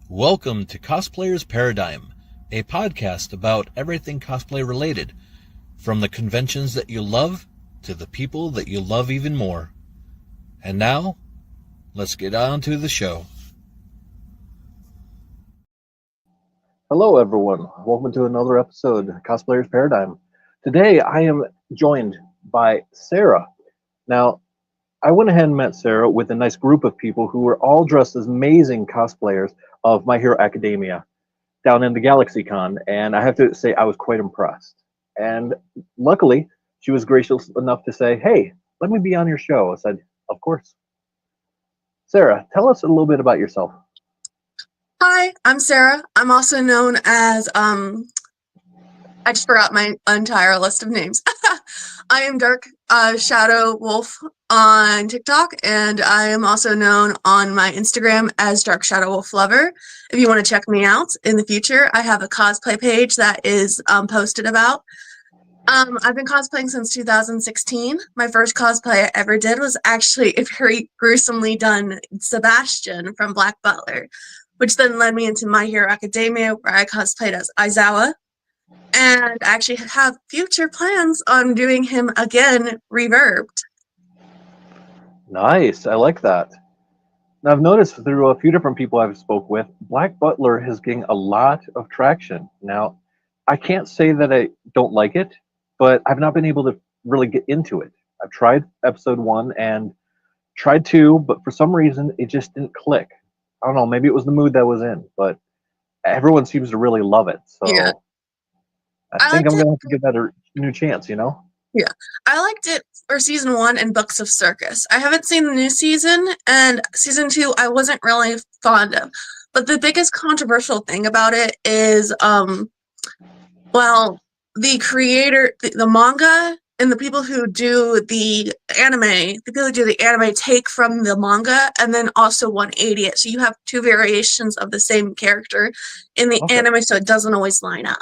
Welcome to Cosplayers Paradigm, a podcast about everything cosplay related, from the conventions that you love to the people that you love even more. And now, let's get on to the show. Hello, everyone. Welcome to another episode of Cosplayers Paradigm. Today, I am joined by Sara. Now, I went ahead and met Sara with a nice group of people who were all dressed as amazing cosplayers of My Hero Academia down in the GalaxyCon, and I have to say I was quite impressed. And luckily, she was gracious enough to say, "Hey, let me be on your show." I said, "Of course." Sara, tell us a little bit about yourself. Hi, I'm Sara. I'm also known as, I just forgot my entire list of names. I am Dark Shadow Wolf on TikTok, and I am also known on my Instagram as Dark Shadow Wolf Lover. If you want to check me out in the future, I have a cosplay page that is posted about. I've been cosplaying since 2016. My first cosplay I ever did was actually a very gruesomely done Sebastian from Black Butler, which then led me into My Hero Academia, where I cosplayed as Aizawa. And I actually have future plans on doing him again, reverbed. Nice, I like that. Now, I've noticed through a few different people I've spoke with, Black Butler has gained a lot of traction. Now, I can't say that I don't like it, but I've not been able to really get into it. I've tried episode 1 and tried 2, but for some reason it just didn't click. I don't know, maybe it was the mood that I was in, but everyone seems to really love it. So Yeah. I think I'm going to have to give that a new chance, you know? Yeah, I liked it for season 1 and Books of Circus. I haven't seen the new season, and season 2 I wasn't really fond of. But the biggest controversial thing about it is, well, the creator, the manga, and the people who do the anime take from the manga and then also 180 it. So you have two variations of the same character in the anime, so it doesn't always line up.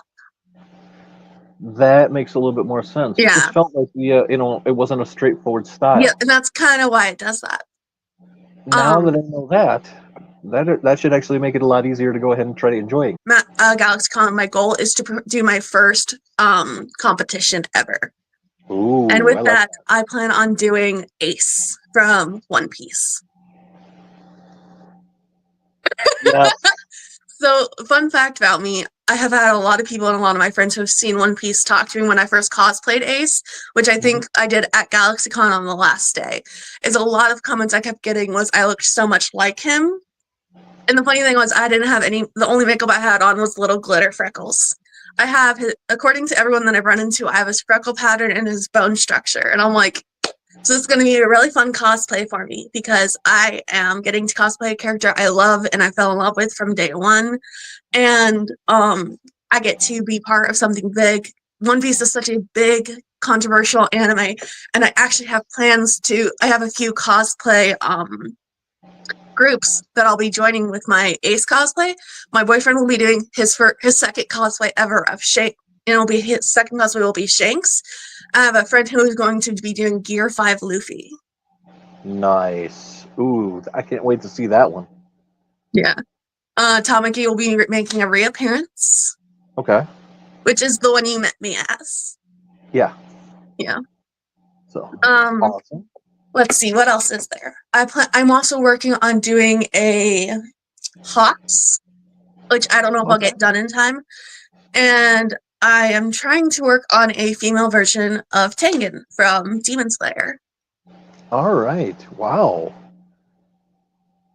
That makes a little bit more sense. Yeah. It just felt like it wasn't a straightforward style. Yeah, and that's kind of why it does that. Now that I know that should actually make it a lot easier to go ahead and try to enjoy. GalaxyCon, my goal is to do my first competition ever. Ooh, and with that, I plan on doing Ace from One Piece. Yes. So, fun fact about me, I have had a lot of people and a lot of my friends who have seen One Piece talk to me when I first cosplayed Ace, which I think I did at GalaxyCon on the last day. Is a lot of comments I kept getting was I looked so much like him. And the funny thing was I didn't have the only makeup I had on was little glitter freckles. I have, according to everyone that I've run into, I have his freckle pattern and his bone structure. And I'm like, so this is going to be a really fun cosplay for me because I am getting to cosplay a character I love and I fell in love with from day one. And I get to be part of something big. One Piece is such a big, controversial anime. And I actually have plans I have a few cosplay groups that I'll be joining with my Ace cosplay. My boyfriend will be doing his second cosplay ever of Shanks, and his second cosplay will be Shanks. I have a friend who is going to be doing Gear 5 Luffy. Nice. Ooh, I can't wait to see that one. Yeah. Tamaki will be making a reappearance. Okay. Which is the one you met me as. Yeah. Yeah. So awesome. Let's see, what else is there? I'm also working on doing a Hawks, which I don't know if I'll get done in time. And I am trying to work on a female version of Tengen from Demon Slayer. All right. Wow.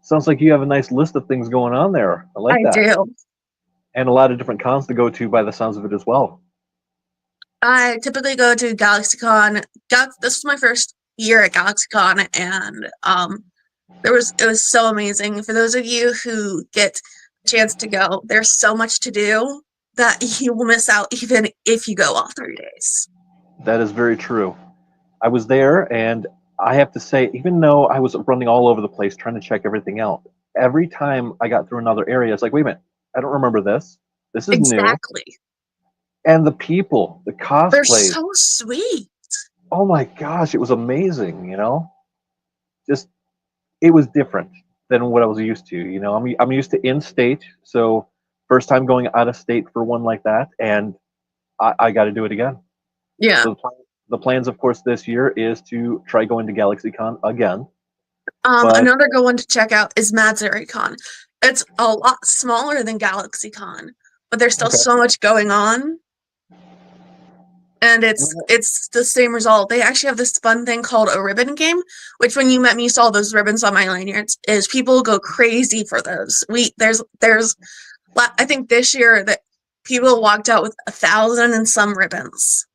Sounds like you have a nice list of things going on there. I like that. I do. And a lot of different cons to go to by the sounds of it as well. I typically go to GalaxyCon. This was my first year at GalaxyCon, and it was so amazing. For those of you who get a chance to go, there's so much to do that you will miss out even if you go all 3 days. That is very true. I was there, and I have to say, even though I was running all over the place trying to check everything out, every time I got through another area, it's like, wait a minute, I don't remember this. This is new. Exactly. And the people, the cosplays. They're so sweet. Oh my gosh, it was amazing, you know? Just, it was different. than what I was used to. I'm used to in state, so first time going out of state for one like that, and I got to do it again. Yeah. So the plans, of course, this year is to try going to GalaxyCon again. But Another good one to check out is Con. It's a lot smaller than GalaxyCon, but there's still okay, so much going on, and it's the same result. They actually have this fun thing called a ribbon game, which when you met me, you saw those ribbons on my lanyards. Is people go crazy for those. There's I think this year that people walked out with 1,000 and some ribbons.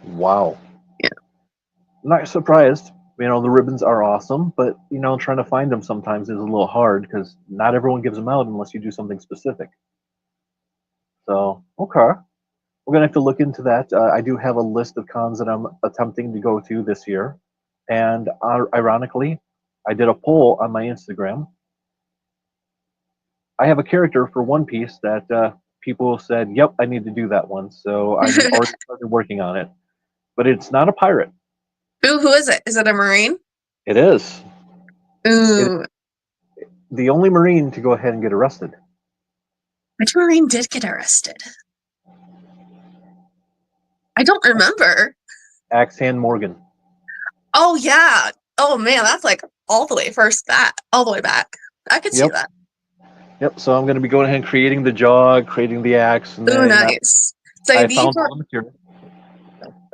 wow, Yeah. not surprised. The ribbons are awesome, but trying to find them sometimes is a little hard because not everyone gives them out unless you do something specific. So okay, we're gonna have to look into that. I do have a list of cons that I'm attempting to go to this year, and ironically, I did a poll on my Instagram. I have a character for One Piece that people said, "Yep, I need to do that one." So I've already started working on it, but it's not a pirate. Who is it? Is it a Marine? It is. Ooh. The only Marine to go ahead and get arrested. Which Marine did get arrested? I don't remember. Axe Hand Morgan. Oh yeah. Oh man, that's like all the way back. I could see that. Yep. So I'm going to be going ahead and creating the jaw, creating the axe, and Ooh, then nice. So I these found were all the material.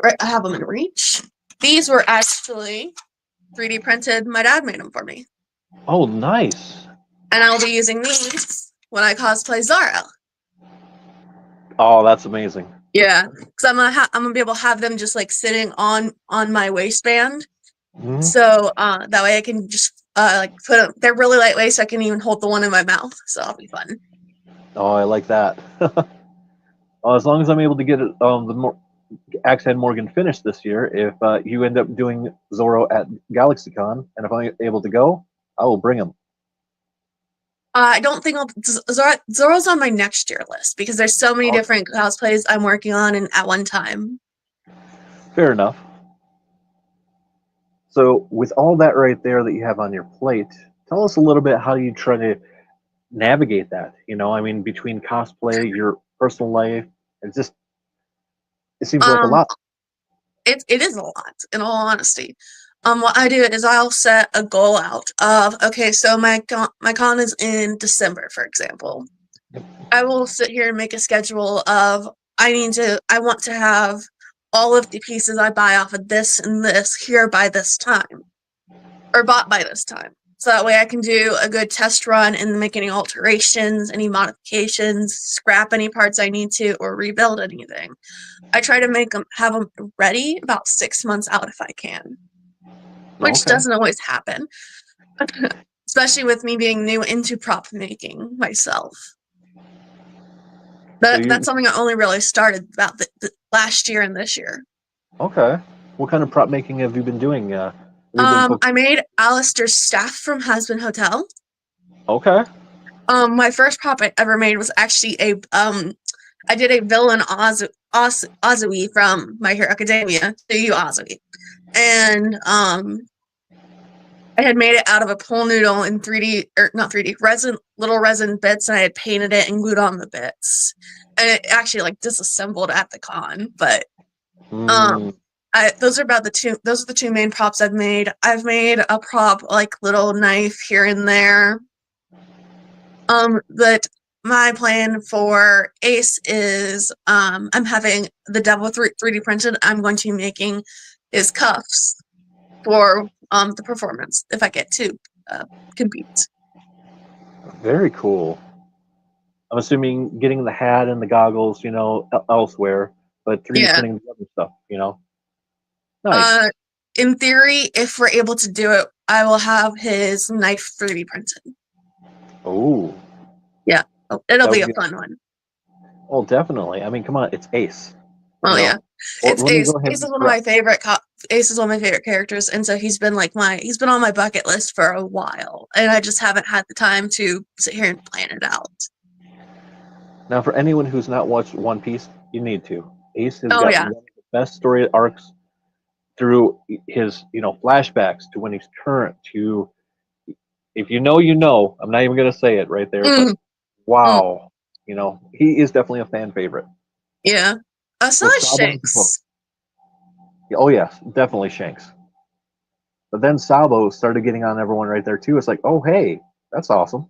right. I have them in reach. These were actually 3D printed. My dad made them for me, Oh, nice. and I'll be using these when I cosplay Zara. Oh, that's amazing. Yeah, because I'm gonna be able to have them just like sitting on my waistband. Mm-hmm. So that way I can just like put them. They're really lightweight, so I can even hold the one in my mouth. So that'll be fun. Oh, I like that. As long as I'm able to get it, Axe Head Morgan finished this year, if you end up doing Zoro at GalaxyCon, and if I'm able to go, I will bring him. I don't think Zoro's on my next year list because there's so many different cosplays I'm working on and at one time. Fair enough. So, with all that right there that you have on your plate, tell us a little bit how you try to navigate that. Between cosplay, your personal life, it seems like a lot. It is a lot, in all honesty. What I do is I'll set a goal out of, okay, so my con is in December, for example. I will sit here and make a schedule of I want to have all of the pieces I buy off of this and this here by this time, or bought by this time. So that way I can do a good test run and make any alterations, any modifications, scrap any parts I need to, or rebuild anything. I try to have them ready about 6 months out if I can, which doesn't always happen, especially with me being new into prop making myself. That's something I only really started about the last year and this year. Okay. What kind of prop making have you been doing? I made Alistair's staff from Hazbin Hotel. Okay. My first prop I ever made was actually I did a villain Azui from My Hero Academia, to you Azui. And I had made it out of a pool noodle in 3D, or not 3D, little resin bits, and I had painted it and glued on the bits. And it actually like disassembled at the con, but those are the two main props I've made. I've made a prop like little knife here and there. But my plan for Ace is I'm having the devil 3D printed. I'm going to be making his cuffs for the performance if I get to compete. Very cool. I'm assuming getting the hat and the goggles, elsewhere, but 3D printing the other stuff, Nice. In theory, if we're able to do it, I will have his knife 3D printed. Oh. Yeah, it'll be a fun one. Oh, definitely. I mean, come on, it's Ace. Oh yeah, it's Ace. Ace is one of my favorite. Ace is one of my favorite characters, and so he's been on my bucket list for a while, and I just haven't had the time to sit here and plan it out. Now, for anyone who's not watched One Piece, you need to. Ace has got one of the best story arcs through his, flashbacks to when he's current, to if you know, you know. I'm not even gonna say it right there, but Mm, mm, wow, he is definitely a fan favorite. yeah. So With is Sabo and Support. Shanks. Oh yes, definitely Shanks. But then Sabo started getting on everyone right there too. It's like, oh hey, that's awesome.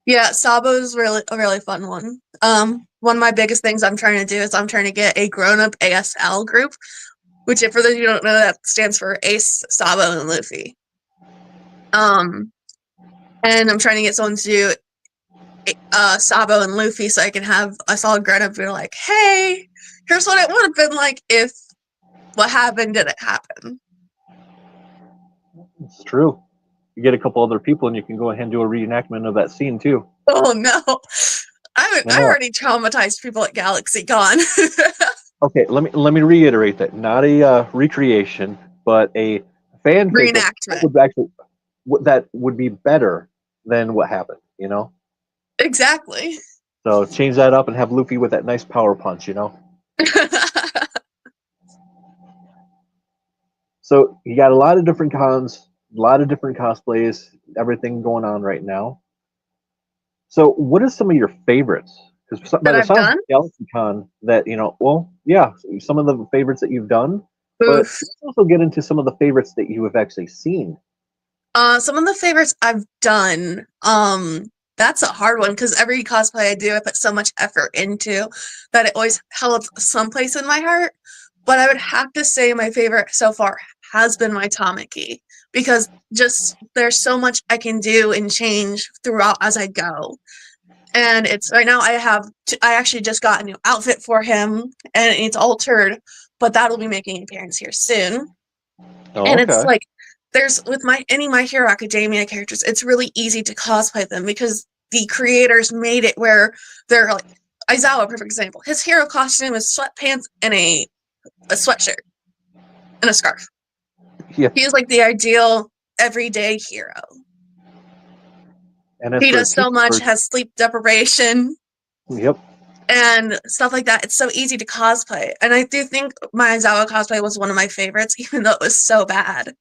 Yeah, Sabo's really a really fun one. One of my biggest things I'm trying to do is I'm trying to get a grown-up ASL group, which, if for those of you who don't know, that stands for Ace, Sabo, and Luffy. And I'm trying to get someone to do Sabo and Luffy so I can have us all grown up and be like, hey, here's what it would have been like if what happened didn't happen. It's true. You get a couple other people, and you can go ahead and do a reenactment of that scene too. Oh no. I I know. already traumatized people at GalaxyCon. Okay, let me reiterate that. Not a recreation, but a fanfic of what Reenactment. would actually that would be better than what happened. Exactly. So change that up and have Luffy with that nice power punch. So you got a lot of different cons, a lot of different cosplays, everything going on right now. So what are some of your favorites? Because by That the I've sounds done? of GalaxyCon, that well, yeah, some of the favorites that you've done, but Oof. let's also get into some of the favorites that you have actually seen. Some of the favorites I've done, that's a hard one because every cosplay I do, I put so much effort into that it always held someplace in my heart. But I would have to say my favorite so far has been my Tamaki because just there's so much I can do and change throughout as I go. And it's right now I actually just got a new outfit for him and it's altered, but that'll be making an appearance here soon. Oh, And it's okay. like there's with My Hero Academia characters, it's really easy to cosplay them because the creators made it where they're like Aizawa, perfect example. His hero costume is sweatpants and a sweatshirt and a scarf. Yeah, He is like the ideal everyday hero. and as He for does so much, for has sleep deprivation yep, and stuff like that. It's so easy to cosplay. And I do think my Aizawa cosplay was one of my favorites, even though it was so bad.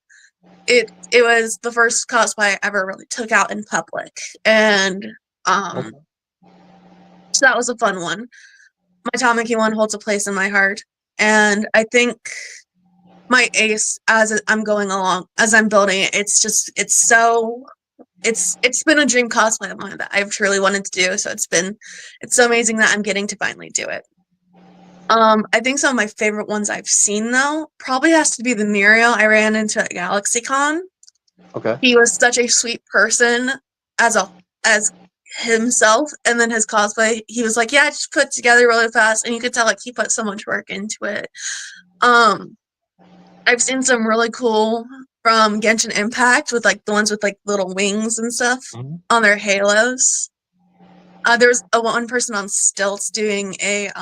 It was the first cosplay I ever really took out in public, and um, okay. so that was a fun one. My Tamaki one holds a place in my heart, and I think my ace as I'm going along, as I'm building it, it's been a dream cosplay of mine that I've truly wanted to do. So it's so amazing that I'm getting to finally do it. I think some of my favorite ones I've seen though probably has to be the Muriel I ran into at GalaxyCon. Okay. He was such a sweet person as himself, and then his cosplay, he was like, yeah, just put together really fast, and you could tell like he put so much work into it. Um, I've seen some really cool from Genshin Impact with like the ones with like little wings and stuff Mhm. on their halos. There's a one person on stilts doing it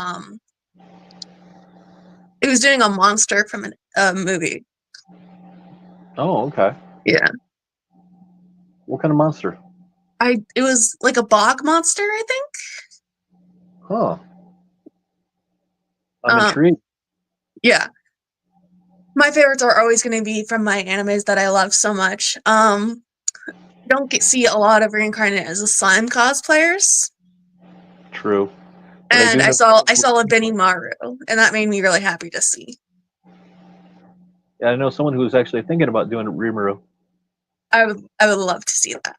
was doing a monster from a movie. Oh, okay. Yeah, What kind of monster? it was like a bog monster, I think. Huh. I'm Um, intrigued. yeah. My favorites are always going to be from my animes that I love so much. See a lot of reincarnated as a slime cosplayers, True. But I and do know. I saw a Benny Maru, and that made me really happy to see. Yeah, I know someone who's actually thinking about doing Rimuru. I would love to see that.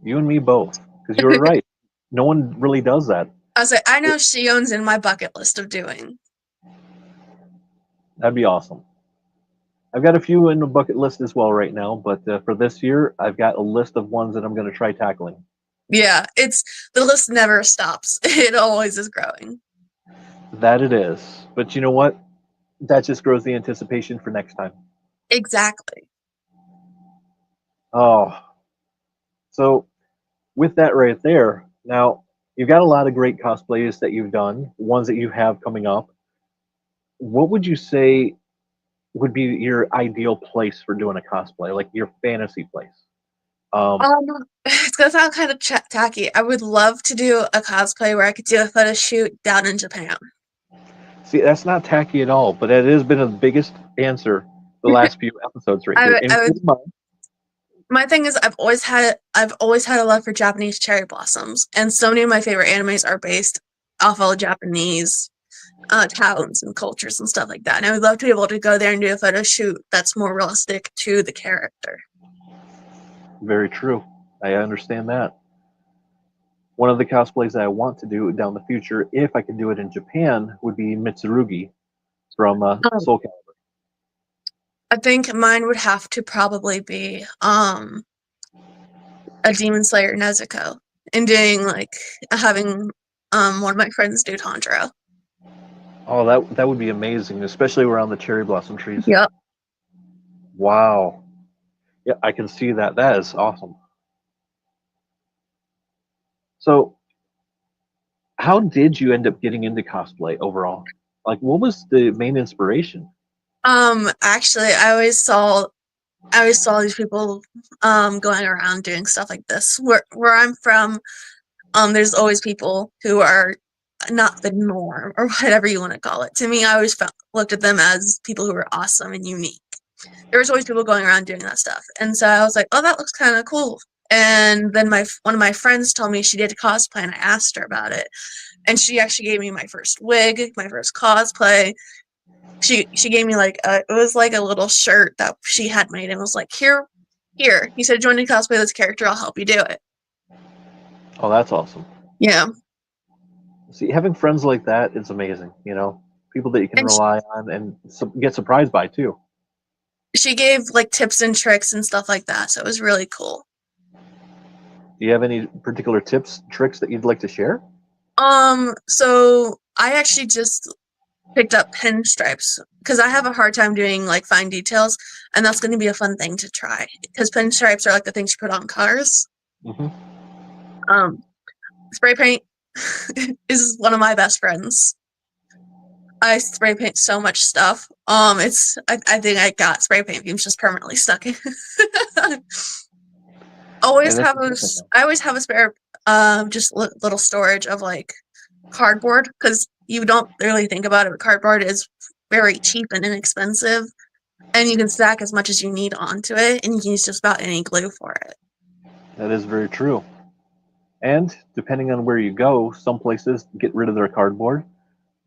You and me both. Because you were right. No one really does that. I know Shion's in my bucket list of doing. That'd be awesome. I've got a few in the bucket list as well right now, but for this year, I've got a list of ones that I'm going to try tackling. Yeah, it's the list never stops. It always is growing. That it is. But you know what? That just grows the anticipation for next time. Exactly. Oh, so with that right there, now you've got a lot of great cosplays that you've done, ones that you have coming up. What would you say would be your ideal place for doing a cosplay, like your fantasy place? Um, It's gonna sound kind of tacky. I would love to do a cosplay where I could do a photo shoot down in Japan. See, that's not tacky at all, but it has been the biggest answer the last few episodes right here, I would including mine. My thing is, I've always had a love for Japanese cherry blossoms, and so many of my favorite animes are based off of Japanese towns and cultures and stuff like that. And I would love to be able to go there and do a photo shoot that's more realistic to the character. Very true. I understand that. One of the cosplays that I want to do down the future, if I could do it in Japan, would be Mitsurugi from Soul Calibur. I think mine would have to probably be a Demon Slayer Nezuko, and doing having one of my friends do Tanjiro. Oh, that would be amazing, especially around the cherry blossom trees. Yep. Wow. Yeah, I can see that. That is awesome. So, how did you end up getting into cosplay overall? Like, what was the main inspiration? Actually, I always saw these people going around doing stuff like this. Where I'm from, there's always people who are not the norm, or whatever you want to call it. To me, I always looked at them as people who were awesome and unique. There was always people going around doing that stuff, and so I was like, "Oh, that looks kind of cool." And then one of my friends told me she did a cosplay, and I asked her about it, and she actually gave me my first wig, my first cosplay. She gave me it was like a little shirt that she had made, and was like, "Here, he said, join the cosplay this character. I'll help you do it." Oh, that's awesome. Yeah. See, having friends like that is amazing. People that you can And rely on and get surprised by too. she gave tips and tricks and stuff like that, so it was really cool. Do you have any particular tips, tricks that you'd like to share? So I actually just picked up pinstripes because I have a hard time doing fine details, and that's going to be a fun thing to try because pinstripes are the things you put on cars. Mm-hmm. Spray paint is one of my best friends. I spray paint so much stuff. I think I got spray paint fumes just permanently stuck in. I always have a spare just little storage of cardboard, because you don't really think about it, but cardboard is very cheap and inexpensive, and you can stack as much as you need onto it, and you can use just about any glue for it. That is very true. And depending on where you go, some places get rid of their cardboard,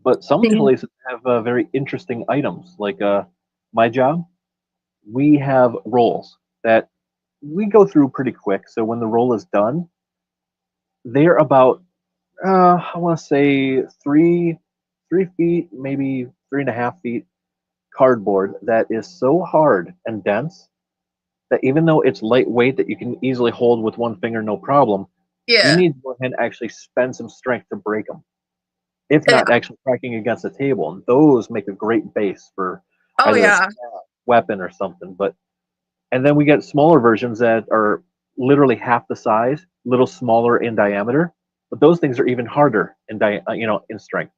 but some places have very interesting items. Like my job, we have rolls that we go through pretty quick. So when the roll is done, they're about I want to say 3 feet, maybe 3.5 feet cardboard that is so hard and dense that even though it's lightweight that you can easily hold with one finger, no problem, Yeah. you need to go ahead and actually spend some strength to break them, if not actually cracking against the table. And those make a great base for either a weapon or something. And then we get smaller versions that are literally half the size, a little smaller in diameter, but those things are even harder in in strength.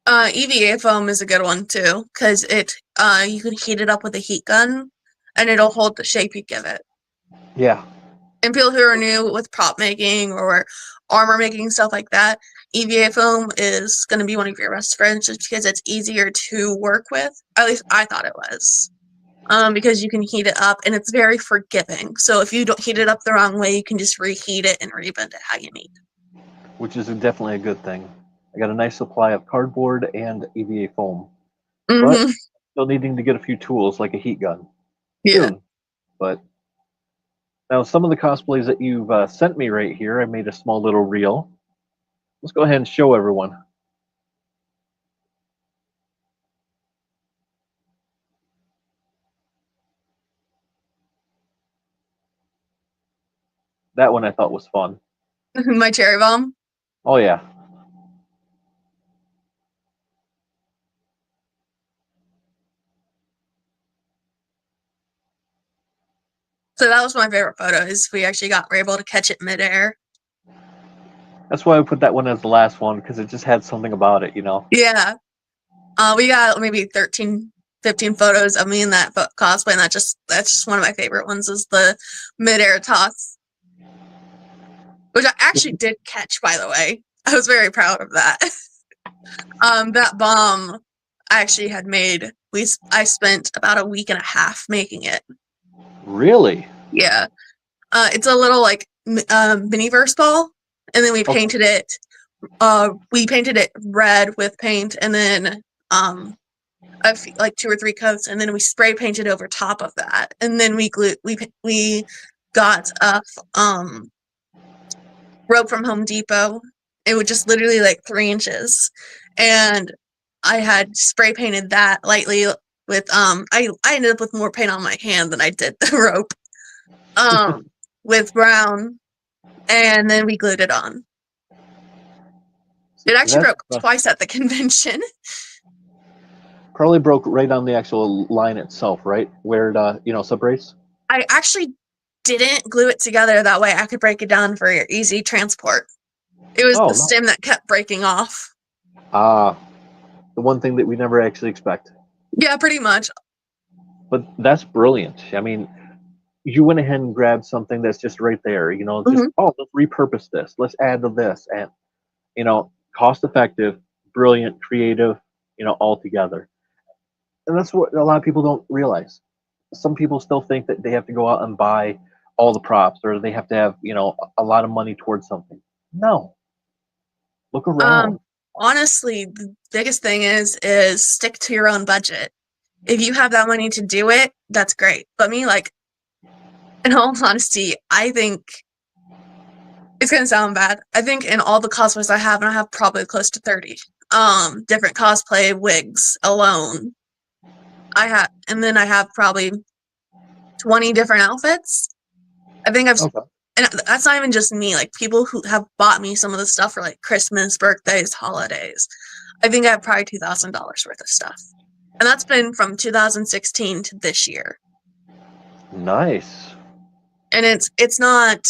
EVA foam is a good one too, because you can heat it up with a heat gun, and it'll hold the shape you give it. Yeah. And people who are new with prop making or armor making, stuff like that, EVA foam is going to be one of your best friends, just because it's easier to work with. At least I thought it was. Because you can heat it up, and it's very forgiving. So if you don't heat it up the wrong way, you can just reheat it and rebend it how you need. Which is definitely a good thing. I got a nice supply of cardboard and EVA foam, but still needing to get a few tools like a heat gun soon. But now some of the cosplays that you've sent me right here, I made a small little reel. Let's go ahead and show everyone. That one I thought was fun. My cherry bomb. Oh yeah. So that was my favorite photo, is we actually were able to catch it midair. That's why I put that one as the last one, because it just had something about it, Yeah. We got maybe 13, 15 photos of me in that cosplay, and that's just one of my favorite ones, is the midair toss, which I actually did catch, by the way. I was very proud of that. That bomb I actually had made. I spent about a week and a half making it. Really? Yeah. It's a little like mini-verse ball, and then we Okay. painted it. We painted it red with paint, and then like 2 or 3 coats, and then we spray painted over top of that, and then we got a rope from Home Depot. It was just literally like 3 inches, and I had spray painted that lightly with I ended up with more paint on my hand than I did the rope with brown, and then we glued it on. It actually broke twice at the convention. Probably broke right on the actual line itself, right? Where it separates. I actually didn't glue it together that way I could break it down for easy transport. It was the stem that kept breaking off. The one thing that we never actually expect. Yeah, pretty much. But that's brilliant. I mean, you went ahead and grabbed something that's just right there. Just let's repurpose this. Let's add to this, and cost effective, brilliant, creative. All together. And that's what a lot of people don't realize. Some people still think that they have to go out and buy all the props, or they have to have a lot of money towards something. No, look around. Honestly, the biggest thing is stick to your own budget. If you have that money to do it, that's great. But me, like, in all honesty, I think it's gonna sound bad. I think in all the cosplays I have, and I have probably close to 30 different cosplay wigs alone. And then I have probably 20 different outfits. I think and that's not even just me, like people who have bought me some of the stuff for like Christmas, birthdays, holidays. I think I have probably $2,000 worth of stuff. And that's been from 2016 to this year. Nice. And it's not,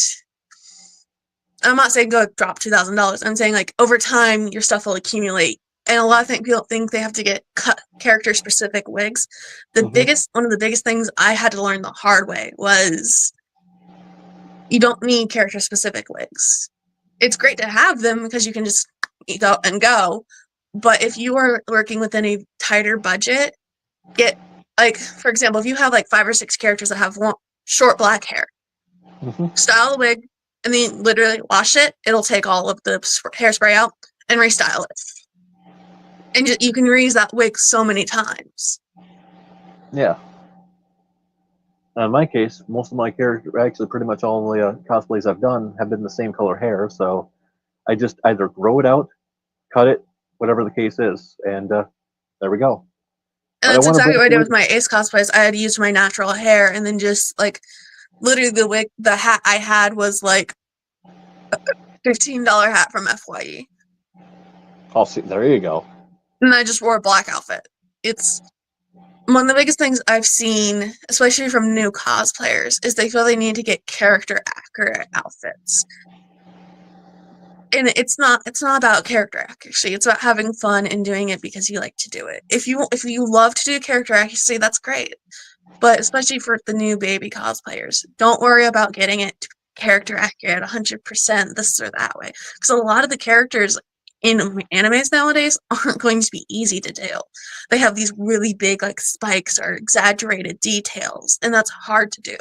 I'm not saying go drop $2,000. I'm saying like over time your stuff will accumulate. And a lot of people think they have to get character specific wigs. One of the biggest things I had to learn the hard way was you don't need character specific wigs. It's great to have them because you can just go and go. But if you are working within a tighter budget, get, like, for example, if you have like 5 or 6 characters that have short black hair, style the wig, and then literally wash it. It'll take all of the hairspray out and restyle it. And you can reuse that wig so many times. Yeah. In my case, most of my characters, actually pretty much all the cosplays I've done have been the same color hair, so I just either grow it out, cut it, whatever the case is, and there we go. And that's exactly what I did with my Ace cosplays. I had used my natural hair, and then just like literally the hat I had was like a $15 hat from FYE. I'll see. There you go. And I just wore a black outfit. It's one of the biggest things I've seen, especially from new cosplayers, is they feel they need to get character accurate outfits. And it's not about character accuracy. It's about having fun and doing it because you like to do it. If you love to do character accuracy, that's great. But especially for the new baby cosplayers, don't worry about getting it character accurate 100% this or that way. Because a lot of the characters in animes nowadays aren't going to be easy to do. They have these really big like spikes or exaggerated details, and that's hard to do.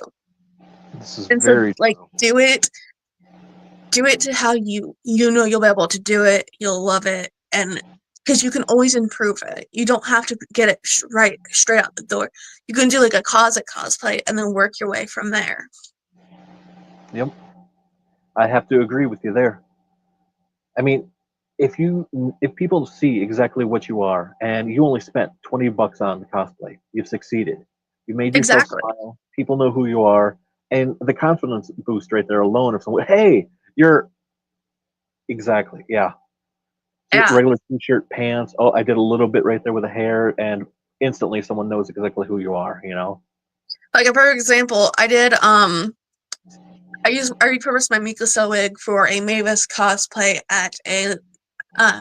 This is very like do it to how you know you'll be able to do it, you'll love it, and because you can always improve it. You don't have to get it right straight out the door. You can do like a cosplay and then work your way from there. Yep. I have to agree with you there. I mean, if people see exactly what you are and you only spent $20 on the cosplay, you've succeeded. You made yourself smile. People know who you are, and the confidence boost right there alone of someone, hey, you're exactly, yeah. Regular t-shirt, pants. Oh, I did a little bit right there with the hair, and instantly someone knows exactly who you are. Like a perfect example, I did I repurposed my Mikasa wig for a Mavis cosplay at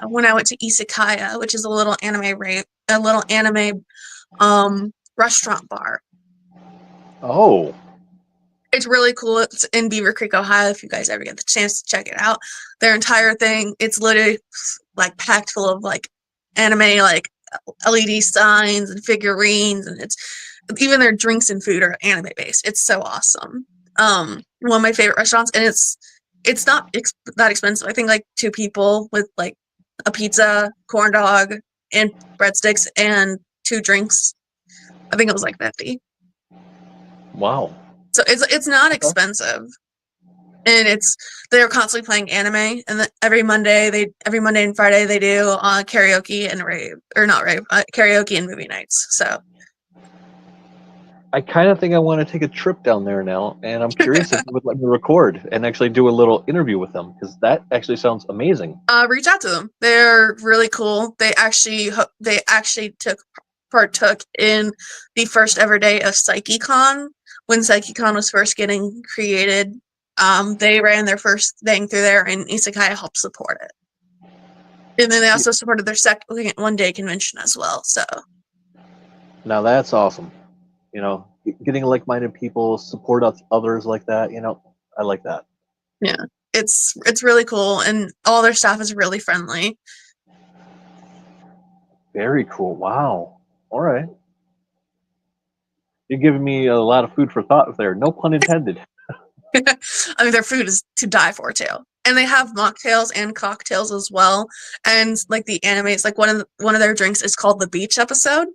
when I went to Isekaya, which is a little anime restaurant bar. Oh. It's really cool. It's in Beaver Creek, Ohio, if you guys ever get the chance to check it out. Their entire thing, it's literally like packed full of like anime like LED signs and figurines, and it's even their drinks and food are anime based. It's so awesome. one of my favorite restaurants, and it's not that expensive. I think like 2 people with like a pizza, corn dog, and breadsticks, and 2 drinks. I think it was like 50. Wow. So it's not Okay. expensive, and they're constantly playing anime, and every Monday and Friday they do karaoke and rave, or not rave, karaoke and movie nights. So I kind of think I want to take a trip down there now, and I'm curious if you would let me record and actually do a little interview with them, because that actually sounds amazing. reach out to them. They're really cool. They actually partook in the first ever day of PsycheCon when PsycheCon was first getting created. They ran their first thing through there, and Isekai helped support it. And then they also supported their second one-day convention as well. So Now that's awesome. Getting like-minded people, support others like that, I like that. yeah, it's really cool, and all their staff is really friendly. Very cool. Wow. All right. You're giving me a lot of food for thought there. No pun intended. I mean, their food is to die for too, and they have mocktails and cocktails as well. And like the animes, like one of their drinks is called the Beach Episode.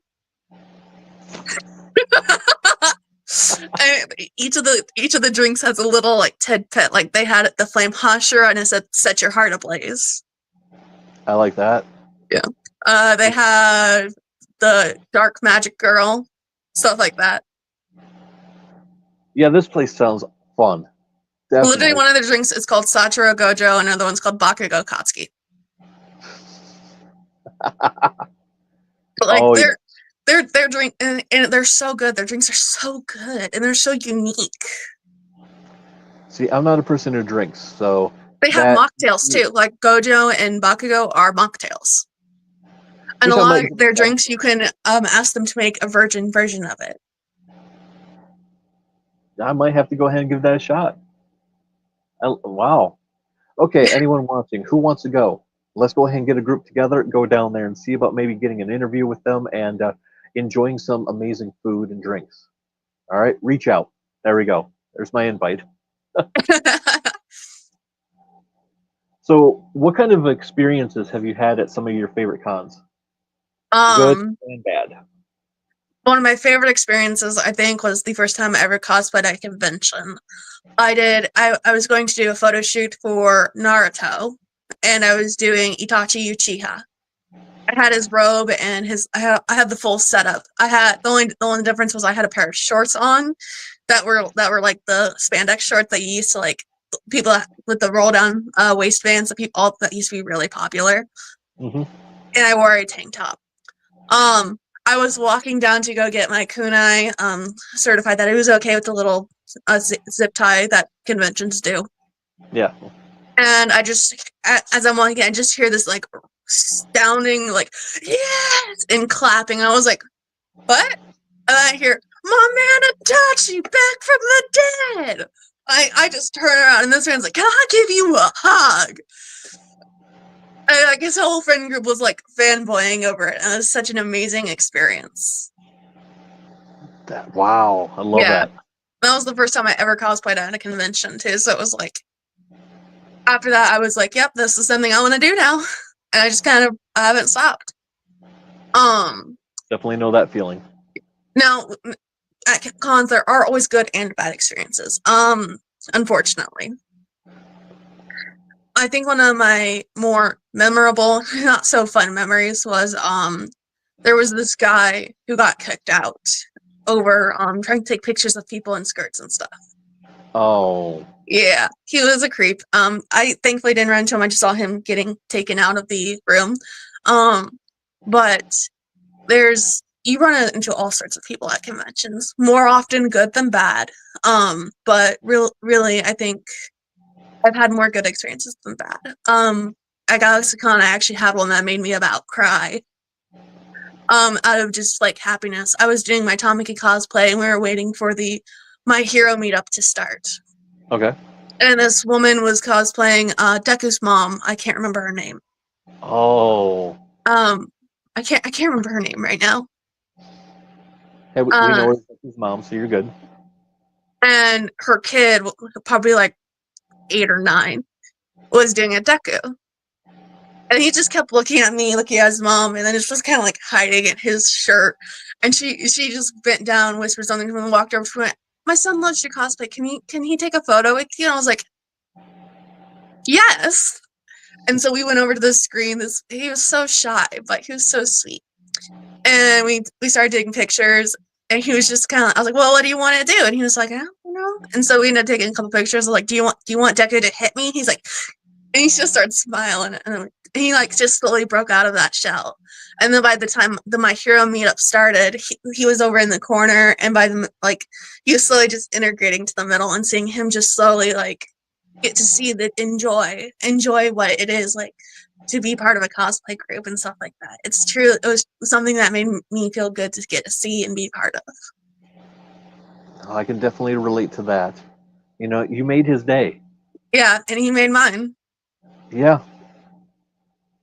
And each of the drinks has a little like tidbit. Like they had the flame husher, and it said "Set your heart ablaze." I like that. Yeah. They had the dark magic girl, stuff like that. Yeah, this place sounds fun. Definitely. Literally, one of the drinks is called Sachiro Gojo, and another one's called Bakugo Katsuki. But like their drink, and they're so good. Their drinks are so good, and they're so unique. See, I'm not a person who drinks, so they have mocktails too. Like Gojo and Bakugo are mocktails, and a lot of their drinks you can ask them to make a virgin version of it. I might have to go ahead and give that a shot. Wow. Okay, anyone watching, who wants to go? Let's go ahead and get a group together, go down there and see about maybe getting an interview with them and enjoying some amazing food and drinks. All right, reach out. There we go. There's my invite. So, what kind of experiences have you had at some of your favorite cons? Good and bad. One of my favorite experiences, I think, was the first time I ever cosplayed at a convention. I was going to do a photo shoot for Naruto, and I was doing Itachi Uchiha. I had his robe and I had the full setup. I had the only difference was I had a pair of shorts on that were like the spandex shorts that you used to like people with the roll down waistbands that used to be really popular. Mm-hmm. And I wore a tank top. I was walking down to go get my kunai certified that it was okay with the little zip tie that conventions do. Yeah. And I just, as I'm walking, I just hear this like astounding, like, yes, and clapping. And I was like, what? And I hear, my man Itachi back from the dead. I just turn around and this man's like, can I give you a hug? And like his whole friend group was like fanboying over it, and it was such an amazing experience. Wow, I love that. That was the first time I ever cosplayed at a convention too. So it was like, after that, I was like, "Yep, this is something I want to do now," and I just kind of haven't stopped. Definitely know that feeling. Now, at cons, there are always good and bad experiences. Unfortunately. I think one of my more memorable, not so fun memories was there was this guy who got kicked out over trying to take pictures of people in skirts and stuff. Oh. Yeah, he was a creep. I thankfully didn't run into him. I just saw him getting taken out of the room. But you run into all sorts of people at conventions, more often good than bad. But really, I think I've had more good experiences than bad. At GalaxyCon, I actually had one that made me about cry. Out of just like happiness. I was doing my Tamaki cosplay, and we were waiting for the My Hero meetup to start. Okay. And this woman was cosplaying Deku's mom. I can't remember her name. Oh. I can't remember her name right now. Hey, we know Deku's mom, so you're good. and her kid, probably like 8 or 9, was doing a deku. And he just kept looking at me, looking at his mom, and then it's just kind of like hiding in his shirt. And she just bent down, whispered something to him, and walked over to him. My son loves your cosplay. Can he take a photo with you? And I was like, yes. And so we went over to the screen. He was so shy, but he was so sweet. And we started taking pictures. And he was just kind of, I was like, well, what do you want to do? And he was like, I don't know. And so we ended up taking a couple pictures. I was like, do you want Deku to hit me? He's like, and he just started smiling. And he like just slowly broke out of that shell. And then by the time the My Hero meetup started, he was over in the corner. And by the, like, he was slowly just integrating to the middle, and seeing him just slowly like get to see enjoy what it is like to be part of a cosplay group and stuff like that. It's true. It was something that made me feel good to get to see and be part of. I can definitely relate to that. You know, you made his day. Yeah, and he made mine. Yeah.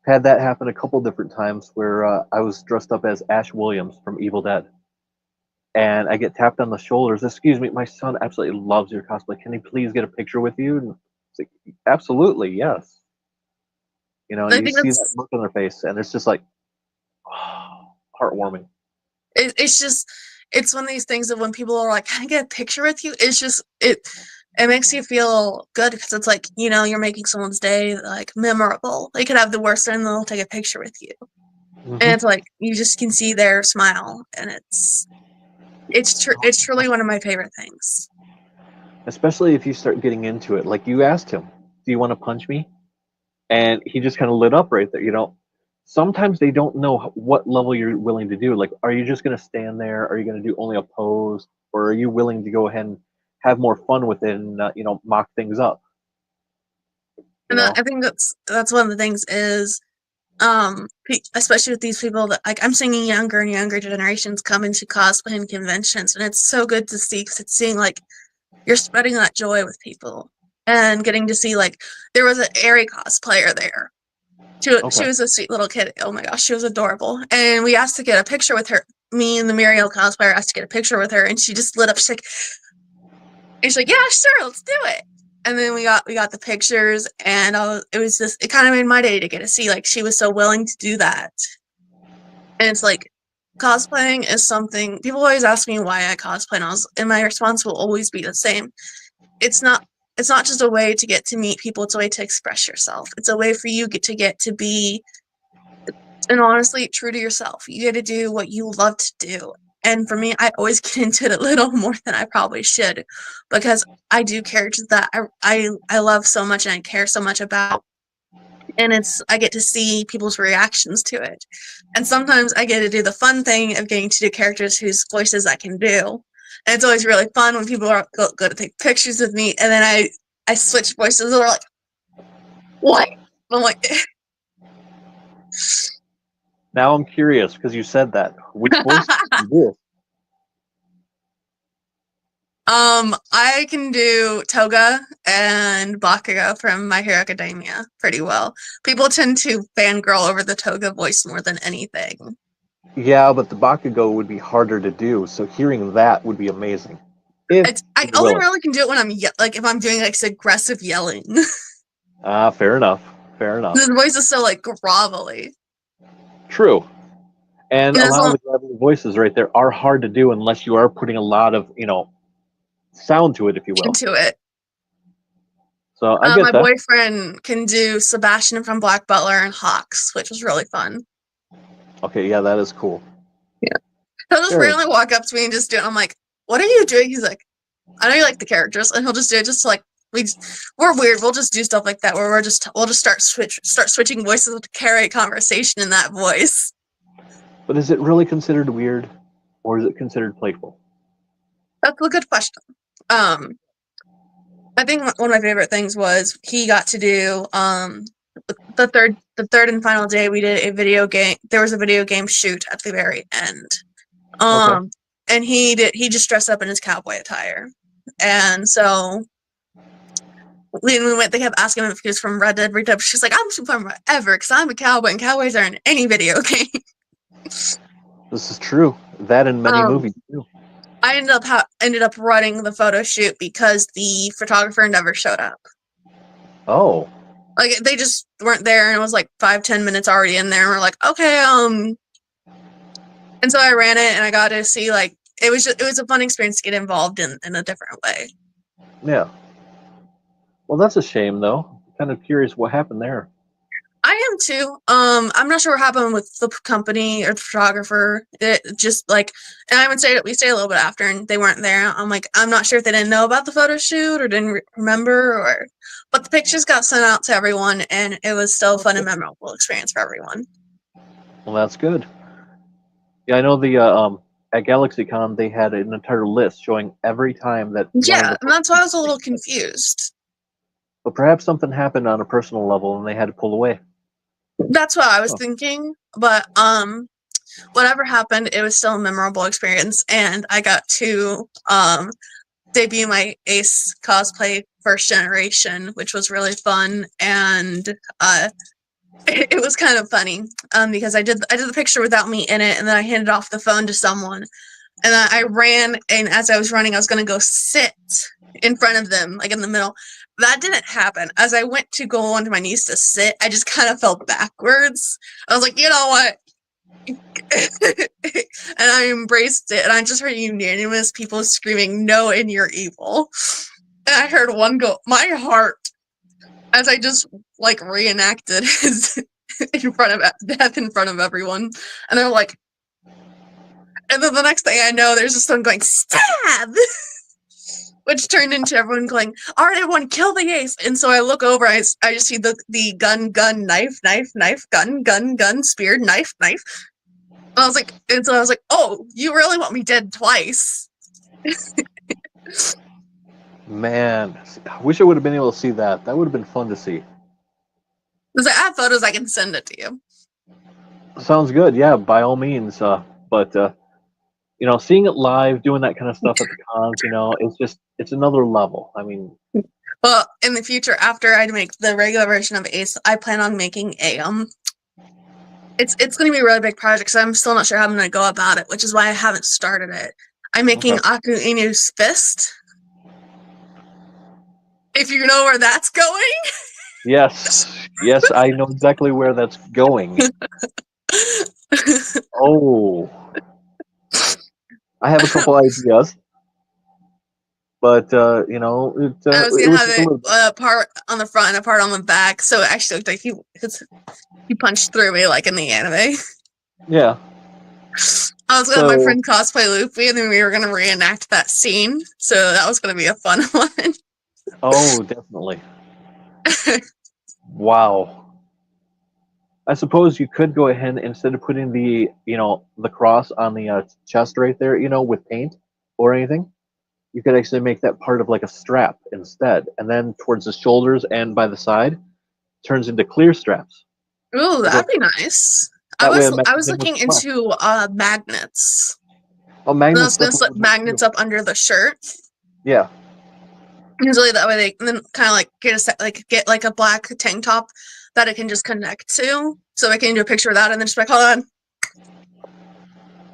Had that happen a couple different times where I was dressed up as Ash Williams from Evil Dead. And I get tapped on the shoulders. Excuse me, my son absolutely loves your cosplay. Can he please get a picture with you? And it's like, absolutely, yes. You know, I you think see that look on their face, and it's just like, oh, heartwarming. It's one of these things that when people are like, can I get a picture with you? It's just, it makes you feel good, because it's like, you know, you're making someone's day like memorable. They could have the worst day and they'll take a picture with you. Mm-hmm. And it's like, you just can see their smile, and it's truly one of my favorite things. Especially if you start getting into it. Like, you asked him, do you want to punch me? And he just kind of lit up right there. You know, sometimes they don't know what level you're willing to do. Like, are you just going to stand there? Are you going to do only a pose? Or are you willing to go ahead and have more fun with it and, you know, mock things up? And I think that's one of the things is, especially with these people that, like, I'm seeing younger and younger generations come into cosplay and conventions, and it's so good to see, because it's seeing like you're spreading that joy with people, and getting to see, like, there was an Aerie cosplayer there. She was a sweet little kid. Oh my gosh, she was adorable. And we asked to get a picture with her. Me and the Muriel cosplayer asked to get a picture with her, and she just lit up. She's like, yeah, sure, let's do it. And then we got the pictures, and it kind of made my day to get to see, like, she was so willing to do that. And it's like, cosplaying is something people always ask me why I cosplay, and my response will always be the same. It's not just a way to get to meet people, it's a way to express yourself. It's a way for you to get to be, and honestly, true to yourself. You get to do what you love to do. And for me, I always get into it a little more than I probably should, because I do characters that I love so much and I care so much about. And I get to see people's reactions to it. And sometimes I get to do the fun thing of getting to do characters whose voices I can do. And it's always really fun when people are go to take pictures with me, and then I switch voices, and they're like, what? And I'm like, now I'm curious, because you said that. Which voice do you do? I can do Toga and Bakugo from My Hero Academia pretty well. People tend to fangirl over the Toga voice more than anything. Yeah, but the Bakugo would be harder to do, so hearing that would be amazing. I only really can do it when I'm like, if I'm doing like aggressive yelling. Fair enough. Fair enough. The voice is so like grovelly. True. And a lot of the gravelly voices right there are hard to do unless you are putting a lot of, you know, sound to it, if you will. Into it. So I get my that. boyfriend can do Sebastian from Black Butler and Hawks, which was really fun. Okay, yeah, that is cool. Yeah. He'll just randomly walk up to me and just do it. I'm like, what are you doing? He's like, I know you like the characters, and he'll just do it just to, like, we're weird. We'll just do stuff like that where we'll just start switching voices to carry a conversation in that voice. But is it really considered weird, or is it considered playful? That's a good question. I think one of my favorite things was he got to do the third and final day we did a video game. There was a video game shoot at the very end. And he just dressed up in his cowboy attire. And so when we went, they kept asking him if he was from Red Dead Redemption. She's like, I'm from wherever, because I'm a cowboy, and cowboys are in any video game. This is true. That and many movies too. I ended up running the photo shoot because the photographer never showed up. Oh. Like, they just weren't there, and it was like 5-10 minutes already in there, and we're like, okay, and so I ran it, and I got to see, like, it was a fun experience to get involved in a different way. Yeah. Well, that's a shame, though. Kind of curious what happened there. I am too. I'm not sure what happened with the company or the photographer. It just like, and I would say that we stayed a little bit after, and they weren't there. I'm like, I'm not sure if they didn't know about the photo shoot or didn't remember, or, but the pictures got sent out to everyone, and it was still a fun and memorable experience for everyone. Well, that's good. Yeah, I know the at GalaxyCon they had an entire list showing every time that. Yeah, and that's why I was a little confused. But perhaps something happened on a personal level, and they had to pull away. That's what I was thinking, but whatever happened, it was still a memorable experience, and I got to debut my Ace cosplay first generation, which was really fun, and it was kind of funny because I did the picture without me in it, and then I handed off the phone to someone, and then I ran, and as I was running, I was going to go sit in front of them, like in the middle. That didn't happen. As I went to go onto my knees to sit, I just kind of fell backwards. I was like, you know what? And I embraced it, and I just heard unanimous people screaming, "No, and you're evil." And I heard one go, "My heart," as I just like reenacted his in front of death in front of everyone, and they're like, and then the next thing I know, there's just someone going, "Stab!" Which turned into everyone going, "All right, everyone, kill the Ace!" And so I look over, I just see the gun, knife, gun, spear, knife. And I was like, "Oh, you really want me dead twice?" Man, I wish I would have been able to see that. That would have been fun to see. Because I have photos, I can send it to you. Sounds good. Yeah, by all means. But you know, seeing it live, doing that kind of stuff at the cons, you know, it's another level. I mean, well, in the future, after I make the regular version of Ace, I plan on making a it's going to be a really big project, because I'm still not sure how I'm going to go about it, which is why I haven't started it. I'm making Aku Inu's fist. If you know where that's going. Yes, I know exactly where that's going. Oh, I have a couple ideas, but you know, I was gonna have a part on the front and a part on the back, so it actually looked like he punched through me like in the anime. Yeah. I was gonna have my friend cosplay Luffy, and then we were gonna reenact that scene. So that was gonna be a fun one. Oh, definitely. Wow. I suppose you could go ahead, instead of putting the the cross on the chest right there, with paint or anything, you could actually make that part of like a strap instead, and then towards the shoulders and by the side turns into clear straps. Ooh, that'd be nice. I was looking into magnets. Oh, magnets! I was gonna slip magnets up under the shirt. Yeah. Usually that way they then kind of like get like a black tank top that it can just connect to, so I can do a picture of that and then just like, hold on.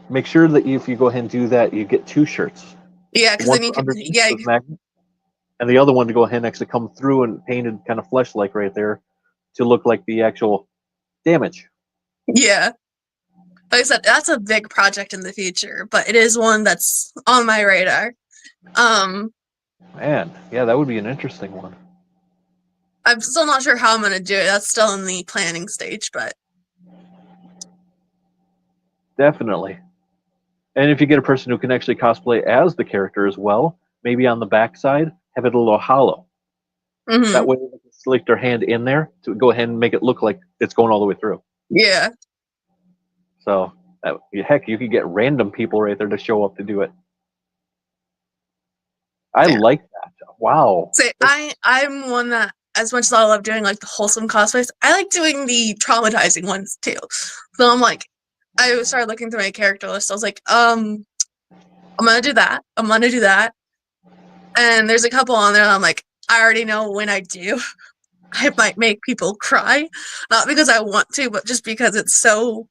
Make sure that if you go ahead and do that, you get two shirts. Yeah, because then you can magnet, and the other one to go ahead and actually come through and painted kind of flesh-like right there to look like the actual damage. Yeah. Like I said, that's a big project in the future, but it is one that's on my radar. Man, yeah, that would be an interesting one. I'm still not sure how I'm going to do it. That's still in the planning stage, but definitely. And if you get a person who can actually cosplay as the character as well, maybe on the backside, have it a little hollow. Mm-hmm. That way they can slip their hand in there to go ahead and make it look like it's going all the way through. Yeah. So, heck, you could get random people right there to show up to do it. I like that. Wow. So I'm one that, as much as I love doing like the wholesome cosplays, I like doing the traumatizing ones too. So I'm like, I started looking through my character list. I was like, I'm gonna do that. I'm gonna do that. And there's a couple on there that I'm like, I already know when I do, I might make people cry. Not because I want to, but just because it's so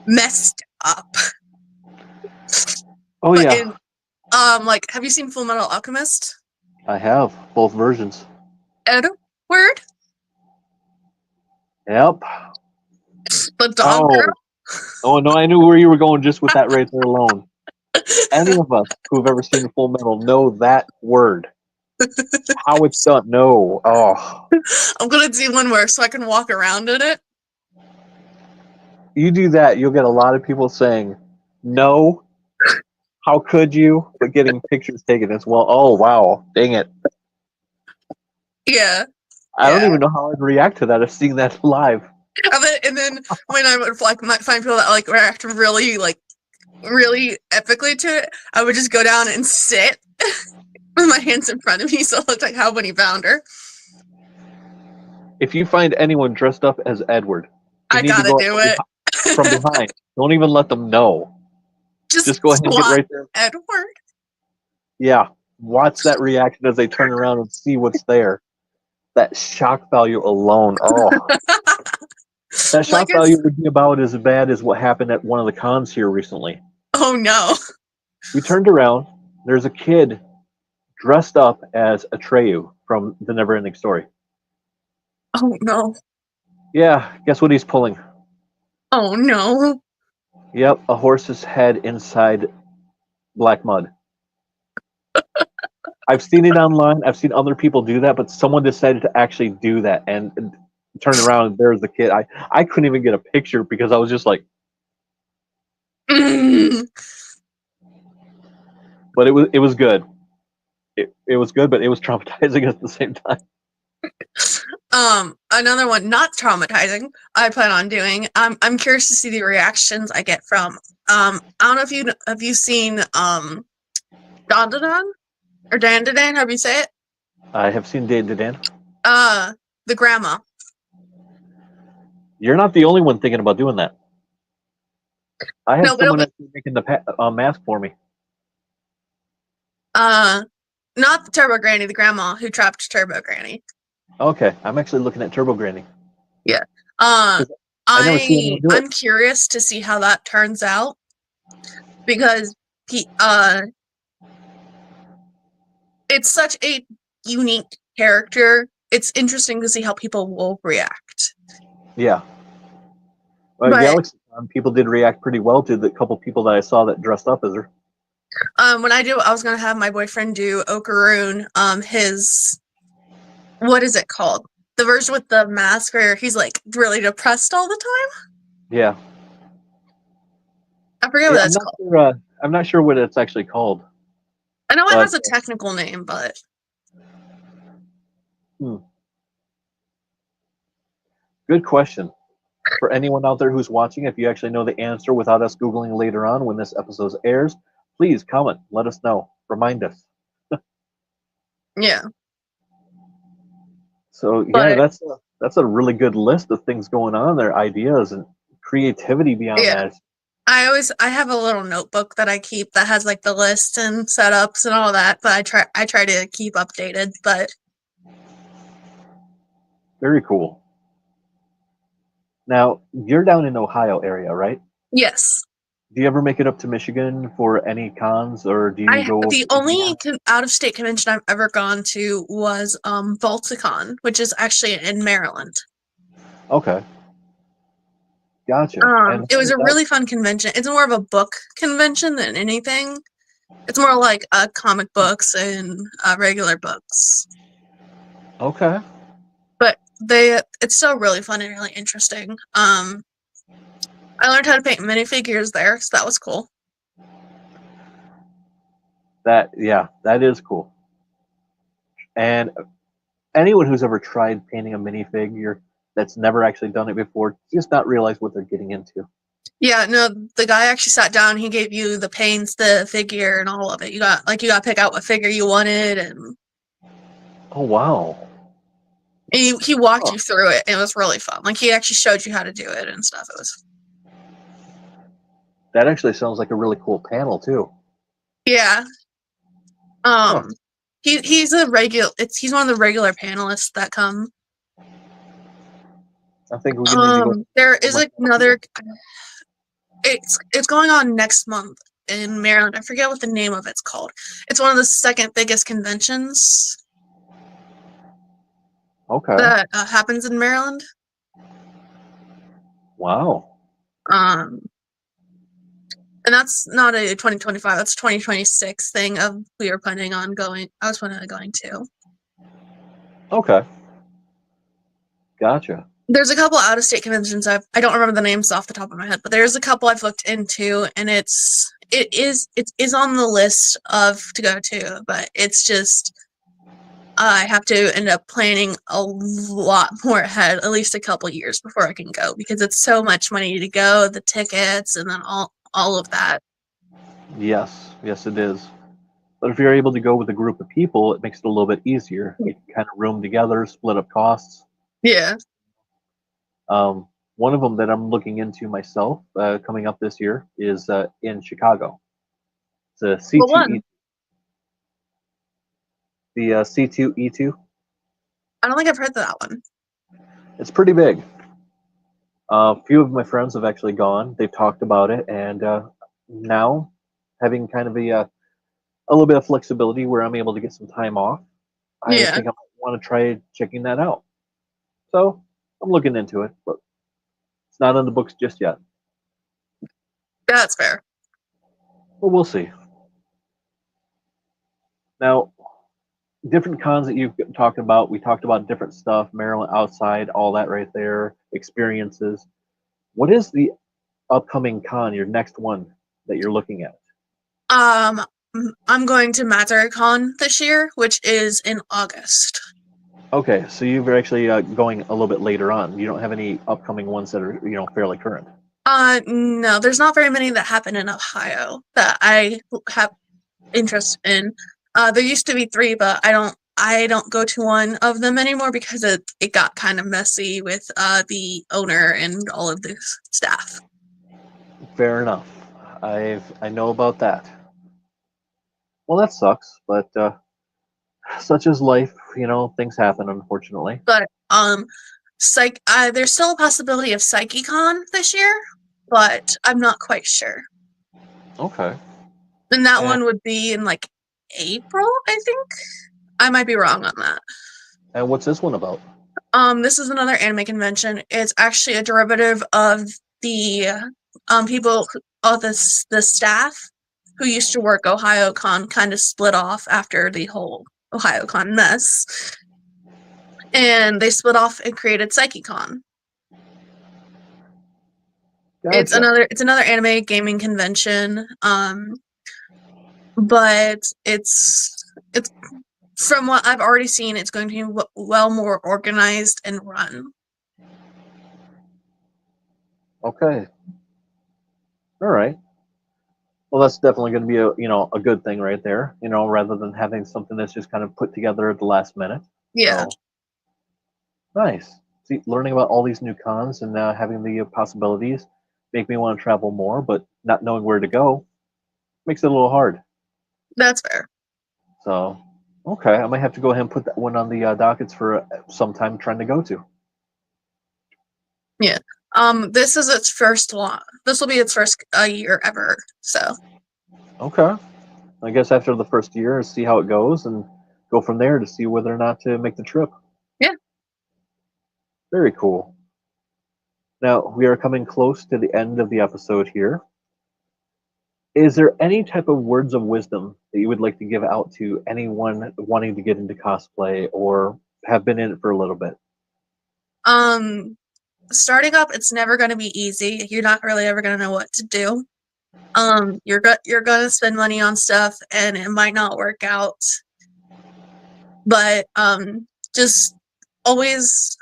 messed up. Oh, yeah. Like, have you seen Full Metal Alchemist? I have both versions. Edward, Yep. the dog girl. Oh no, I knew where you were going just with that right there alone. Any of us who've ever seen Full Metal know that word. How it's done. No. Oh. I'm gonna do one more so I can walk around in it. You do that, you'll get a lot of people saying, no, how could you? But getting pictures taken as well. Oh, wow. Dang it. Yeah. I don't even know how I'd react to that of seeing that live. And then when I would like might find people that like react really epically to it, I would just go down and sit with my hands in front of me so it looked like how when he found her. If you find anyone dressed up as Edward, you I need to gotta go do it. from behind. Don't even let them know. Just go ahead and get right there. Edward. Yeah. Watch that reaction as they turn around and see what's there. That shock value alone. Oh. That shock value would be about as bad as what happened at one of the cons here recently. Oh no. We turned around. There's a kid dressed up as Atreyu from The Neverending Story. Oh no. Yeah, guess what he's pulling? Oh no. Yep, a horse's head inside black mud. I've seen it online. I've seen other people do that, but someone decided to actually do that and turn around and there's the kid. I couldn't even get a picture because I was just like, but it was good. It was good, but it was traumatizing at the same time. Another one not traumatizing I plan on doing. I'm curious to see the reactions I get from I don't know if have you seen Dandadan or Dandadan, how do you say it? I have seen Dan. The grandma. You're not the only one thinking about doing that. I had No, someone actually making the mask for me. Not the Turbo Granny, the grandma who trapped Turbo Granny. Okay, I'm actually looking at Turbo Granny. Yeah. never seen anyone do it. I'm curious to see how that turns out because it's such a unique character. It's interesting to see how people will react. Yeah. GalaxyCon, people did react pretty well to the couple people that I saw that dressed up as her. When I was gonna have my boyfriend do Okaroon, his what is it called? The version with the mask where he's like really depressed all the time. Yeah. I forget what that's called. I'm not sure what it's actually called. I know it has a technical name, but good question. For anyone out there who's watching, if you actually know the answer without us Googling later on when this episode airs, please comment. Let us know. Remind us. Yeah. So yeah, that's a really good list of things going on there, ideas and creativity beyond that. I have a little notebook that I keep that has like the list and setups and all that, but I try to keep updated, but very cool. Now, you're down in Ohio area, right? Yes. Do you ever make it up to Michigan for any cons, or do you go? The only out-of-state convention I've ever gone to was Balticon, which is actually in Maryland. Okay. Gotcha. It was a really fun convention. It's more of a book convention than anything. It's more like comic books and regular books. Okay. But it's still really fun and really interesting. I learned how to paint minifigures there, so that was cool. That is cool. And anyone who's ever tried painting a minifigure that's never actually done it before just not realize what they're getting into. Yeah, no, the guy actually sat down. He gave you the paints, the figure, and all of it. You got to pick out what figure you wanted, and oh wow, he walked you through it. It was really fun. Like he actually showed you how to do it and stuff. It was. That actually sounds like a really cool panel too. Yeah. He's a regular. He's one of the regular panelists that come. I think we need to go. There is another. It's going on next month. in Maryland. I forget what the name of it's called. It's one of the second biggest conventions Okay. that happens in Maryland. Wow. Um, and that's not a 2025, that's a 2026 thing of we are planning on going. I was planning on going to. Okay. Gotcha. There's a couple out-of-state conventions I don't remember the names off the top of my head, but there's a couple I've looked into, and it is on the list of to go to, but it's just I have to end up planning a lot more ahead, at least a couple years before I can go, because it's so much money to go, the tickets, and then all of that. Yes. Yes, it is. But if you're able to go with a group of people, it makes it a little bit easier. You can kind of room together, split up costs. Yeah. One of them that I'm looking into myself coming up this year is in Chicago. It's a What C2E, one? the C2E2. I don't think I've heard of that one. It's pretty big. A few of my friends have actually gone. They've talked about it, and now having kind of a little bit of flexibility where I'm able to get some time off, I Yeah, think I might want to try checking that out. So I'm looking into it, but it's not on the books just yet. that's fair. But we'll see. Now, different cons that you've talked about, we talked about different stuff, Maryland outside, all that right there, experiences. What is the upcoming con, your next one that you're looking at? I'm going to MazerCon this year, which is in August. Okay, so you're actually going a little bit later on. You don't have any upcoming ones that are, fairly current. No, there's not very many that happen in Ohio that I have interest in. There used to be 3, but I don't go to one of them anymore because it got kind of messy with the owner and all of the staff. Fair enough. I know about that. Well, that sucks, but such is life. Things happen, unfortunately. But there's still a possibility of PsycheCon this year, but I'm not quite sure. Okay. And that And, one would be in like April, I think. I might be wrong on that. and what's this one about? This is another anime convention. It's actually a derivative of the people of the staff who used to work OhioCon kind of split off after the whole OhioCon mess. And they split off and created PsycheCon. Gotcha. It's another anime gaming convention. But it's from what I've already seen, it's going to be well more organized and run. Okay. All right. Well, that's definitely going to be a good thing right there. Rather than having something that's just kind of put together at the last minute. Yeah, So nice. See, learning about all these new cons and having the possibilities make me want to travel more, but not knowing where to go makes it a little hard. that's fair. So, okay, I might have to go ahead and put that one on the dockets for some time trying to go to. Yeah. This is its first one. This will be its first year ever. So Okay. I guess after the first year, see how it goes and go from there to see whether or not to make the trip. yeah. Very cool. Now, we are coming close to the end of the episode here. Is there any type of words of wisdom that you would like to give out to anyone wanting to get into cosplay or have been in it for a little bit? Starting up, it's never going to be easy. You're not really ever going to know what to do. You're going to spend money on stuff, and it might not work out. But just always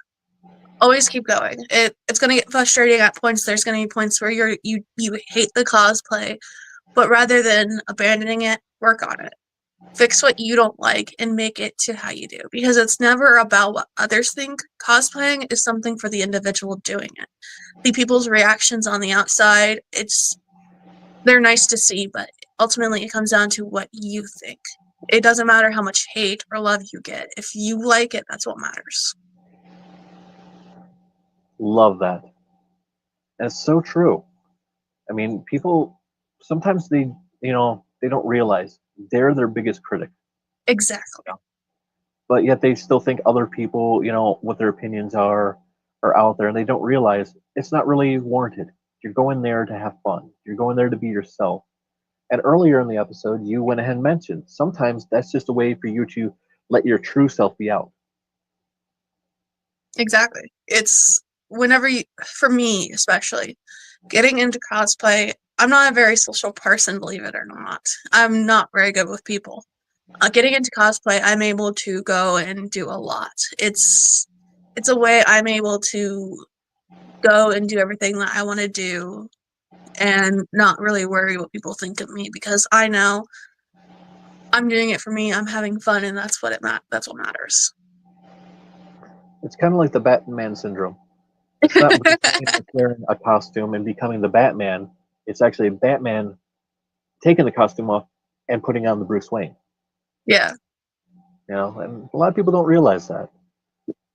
keep going. It's going to get frustrating at points. There's going to be points where you hate the cosplay, but rather than abandoning it, work on it. Fix what you don't like and make it to how you do, because it's never about what others think. Cosplaying is something for the individual doing it. The people's reactions on the outside, they're nice to see, but ultimately it comes down to what you think. It doesn't matter how much hate or love you get. If you like it, that's what matters. Love that. And it's so true. I mean, people sometimes they don't realize they're their biggest critic. Exactly. But yet they still think other people, what their opinions are out there, and they don't realize it's not really warranted. You're going there to have fun. You're going there to be yourself. And earlier in the episode, you went ahead and mentioned sometimes that's just a way for you to let your true self be out. Exactly. It's whenever you, for me especially, getting into cosplay, I'm not a very social person, believe it or not. I'm not very good with people. Getting into cosplay, I'm able to go and do a lot. It's a way I'm able to go and do everything that I want to do and not really worry what people think of me, because I know I'm doing it for me, I'm having fun, and that's what matters. It's kind of like the Batman syndrome. It's not wearing a costume and becoming the Batman. It's actually Batman taking the costume off and putting on the Bruce Wayne. Yeah. And a lot of people don't realize that.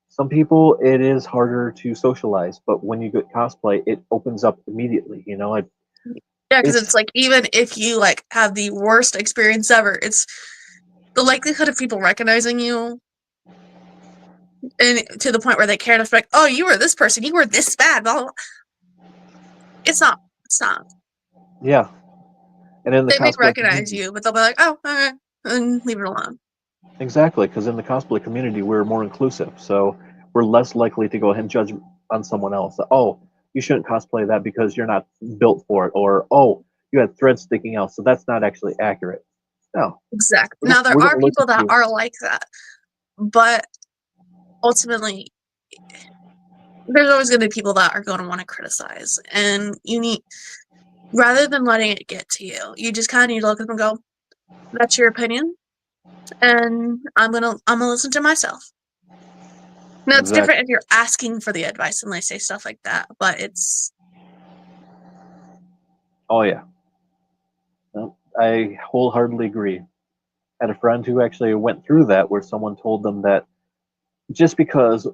Some people, it is harder to socialize, but when you get cosplay, it opens up immediately. Yeah, because it's like, even if you like have the worst experience ever, it's the likelihood of people recognizing you and to the point where they care enough to be like, oh, you were this person, you were this bad, blah, blah, blah. It's not. Yeah. And in the they may cosplay recognize you, but they'll be like, oh, okay, and leave it alone. Exactly, because in the cosplay community, we're more inclusive, so we're less likely to go ahead and judge on someone else. Oh, you shouldn't cosplay that because you're not built for it, or oh, you had threads sticking out, so that's not actually accurate. No. Exactly. Now, there are people that are like that, but ultimately, there's always going to be people that are going to want to criticize, and you need, rather than letting it get to you, you just kind of need to look at them and go, that's your opinion, and I'm gonna listen to myself. Now, it's different if you're asking for the advice and they say stuff like that, but it's... Oh, yeah. No, I wholeheartedly agree. I had a friend who actually went through that, where someone told them that just because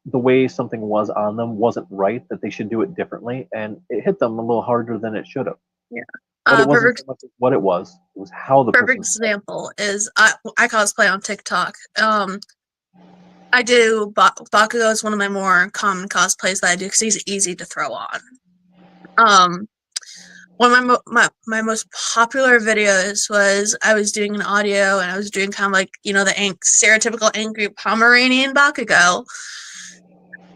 the way something was on them wasn't right, that they should do it differently, and it hit them a little harder than it should have. Yeah. But it wasn't so much what it was how the perfect example is I cosplay on TikTok. I do Bakugo is one of my more common cosplays that I do because he's easy to throw on. One of my most popular videos was I was doing an audio and I was doing kind of like, the stereotypical angry Pomeranian Bakugo.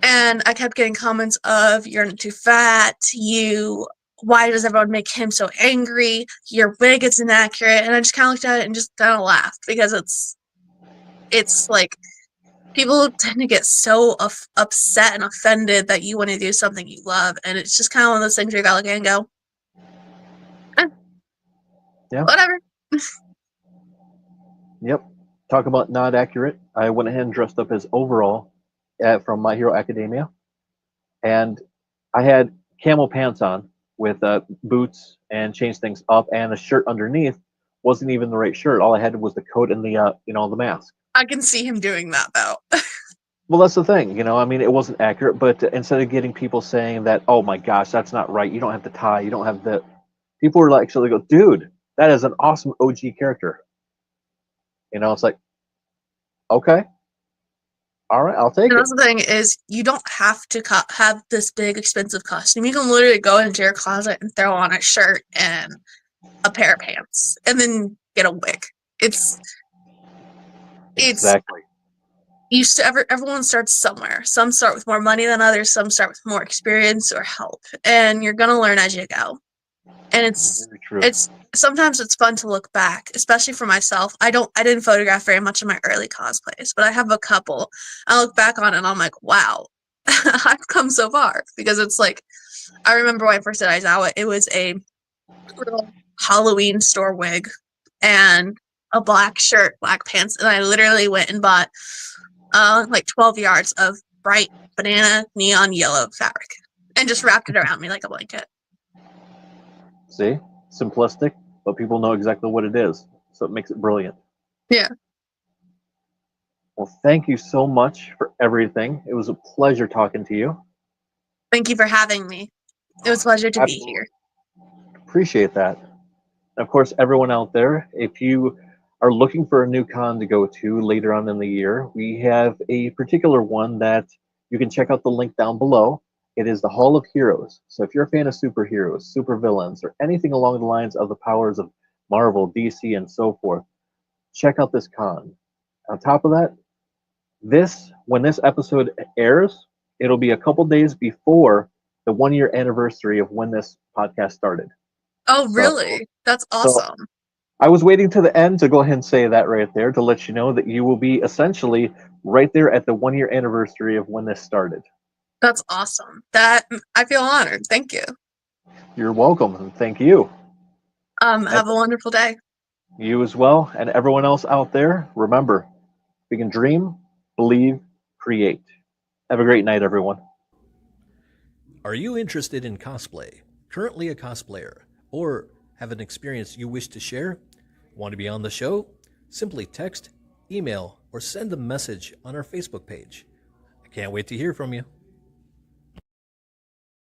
And I kept getting comments of, you're too fat, why does everyone make him so angry, your wig is inaccurate, and I just kind of looked at it and just kind of laughed, because it's like, people tend to get so upset and offended that you want to do something you love, and it's just kind of one of those things where you gotta look at it and go, yeah, whatever. Yep. Talk about not accurate. I went ahead and dressed up as Overall from My Hero Academia, and I had camel pants on with boots and changed things up, and a shirt underneath wasn't even the right shirt. All I had was the coat and the the mask. I can see him doing that though. Well, that's the thing, it wasn't accurate, but instead of getting people saying that, oh my gosh, that's not right, you don't have the tie, you don't have the, people were like, actually go, dude, that is an awesome OG character. It's like, okay, all right, I'll take it. And that's the thing is, you don't have to have this big expensive costume. You can literally go into your closet and throw on a shirt and a pair of pants, and then get a wig. Exactly. Everyone starts somewhere. Some start with more money than others. Some start with more experience or help, and you're gonna learn as you go. And it's sometimes it's fun to look back, especially for myself. I didn't photograph very much in my early cosplays, but I have a couple. I look back on it and I'm like, wow, I've come so far, because it's like, I remember when I first did Aizawa, it was a little Halloween store wig and a black shirt, black pants, and I literally went and bought like 12 yards of bright banana neon yellow fabric and just wrapped it around me like a blanket. See? Simplistic, but people know exactly what it is, so it makes it brilliant. Yeah. Well, thank you so much for everything. It was a pleasure talking to you. Thank you for having me. It was a pleasure to be here. Appreciate that. Of course, everyone out there, if you are looking for a new con to go to later on in the year, we have a particular one that you can check out the link down below. It is the Hall of Heroes. So if you're a fan of superheroes, supervillains, or anything along the lines of the powers of Marvel, DC, and so forth, check out this con. On top of that, when this episode airs, it'll be a couple days before the 1 year anniversary of when this podcast started. Oh, So, really? That's so awesome. I was waiting to the end to go ahead and say that right there to let you know that you will be essentially right there at the 1 year anniversary of when this started. That's awesome. That I feel honored. Thank you. You're welcome, and thank you. Have a wonderful day. You as well, and everyone else out there, remember, we can dream, believe, create. Have a great night, everyone. Are you interested in cosplay, currently a cosplayer, or have an experience you wish to share? Want to be on the show? Simply text, email, or send a message on our Facebook page. I can't wait to hear from you.